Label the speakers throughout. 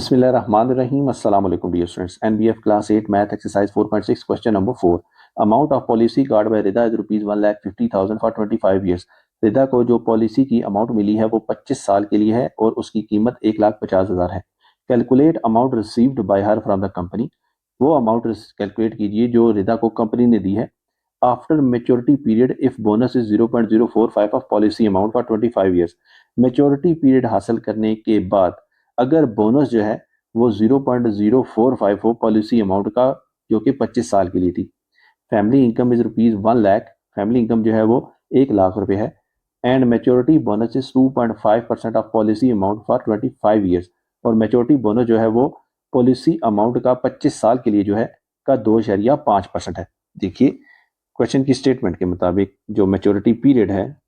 Speaker 1: Bismillahirrahmanirrahim. Assalamu alaikum dear students. NBF class 8 math exercise 4.6 question number 4. Amount of policy card by Rida is rupees 1,50,000 for 25 years. रिदा को जो policy की amount मिली है वो 25 साल के लिए है और उसकी कीमत 1,50,000 है. Calculate amount received by her from the company. वो अमाउंट कैलकुलेट कीजिए जो रिदा को कंपनी ने दी है. After maturity period if bonus is 0.045 of policy amount for 25 years. Maturity period हासिल करने के बाद अगर बोनस जो है वो 0.045 हो पॉलिसी अमाउंट का जो कि 25 साल के लिए थी. Family income is rupees 1 lakh. Family income जो है वो 1 लाख रुपए है. And maturity bonus is 2.5% of policy amount for 25 years. और मेच्योरिटी बोनस जो है वो पॉलिसी अमाउंट का 25 साल के लिए जो है का 2.5% है. देखिए क्वेश्चन की स्टेटमेंट के मुताबिक जो मेच्योरिटी पीरियड है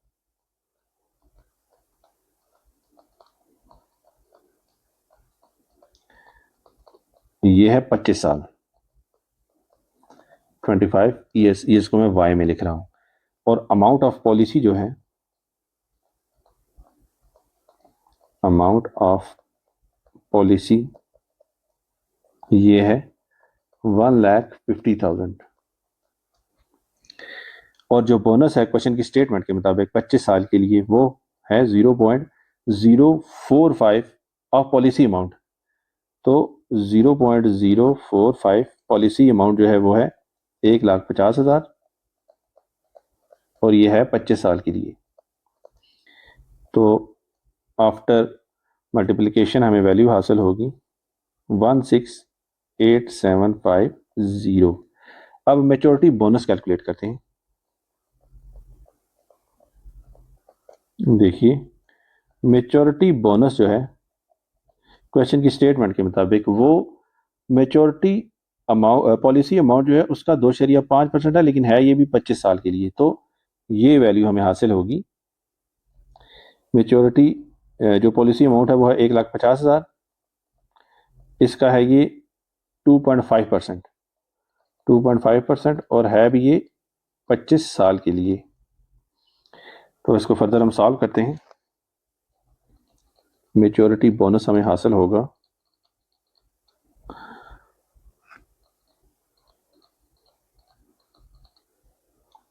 Speaker 1: ये है 25 साल. 25 ईयर्स को मैं वाई में लिख रहा हूं. और अमाउंट ऑफ पॉलिसी जो है अमाउंट ऑफ पॉलिसी ये है 1,50,000. और जो बोनस है क्वेश्चन की स्टेटमेंट के मुताबिक 25 साल के लिए वो है 0.045 ऑफ पॉलिसी अमाउंट. तो 0.045 पॉलिसी अमाउंट जो है वो है 1,50,000 और ये है 25 साल के लिए. तो आफ्टर मल्टीप्लिकेशन हमें वैल्यू हासिल होगी 168750. अब मेच्योरिटी बोनस कैलकुलेट करते हैं. देखिए मेच्योरिटी बोनस जो है क्वेश्चन की स्टेटमेंट के मुताबिक वो मेच्योरिटी अमाउंट पॉलिसी अमाउंट जो है उसका 2.5% है लेकिन है ये भी 25 साल के लिए. तो ये वैल्यू हमें हासिल होगी. मेच्योरिटी जो पॉलिसी अमाउंट है वो है 1,50,000. इसका है ये 2.5% और है भी ये 25 साल के लिए. तो इसको फर्दर हम सॉल्व करते हैं. मेच्योरिटी बोनस हमें हासिल होगा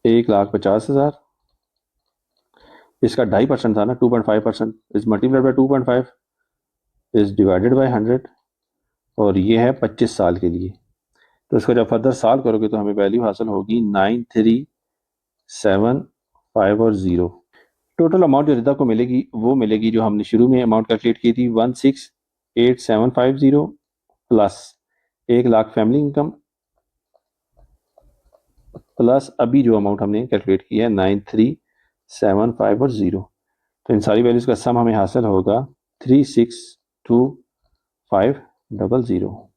Speaker 1: 1,50,000. इसका 2.5% था ना. 2.5% is multiplied by 2.5 is divided by 100 और ये है 25 साल के लिए. तो इसको जब फर्दर सॉल्व करोगे तो हमें वैल्यू हासिल होगी 9375 और 0. टोटल अमाउंट जो रिदा को मिलेगी वो मिलेगी जो हमने शुरू में अमाउंट कैलकुलेट की थी 168750 plus 1 lakh family income plus अभी जो अमाउंट हमने कैलकुलेट की है 9375 और 0. तो इन सारी वैल्यूज का सम हमें हासिल होगा 362500.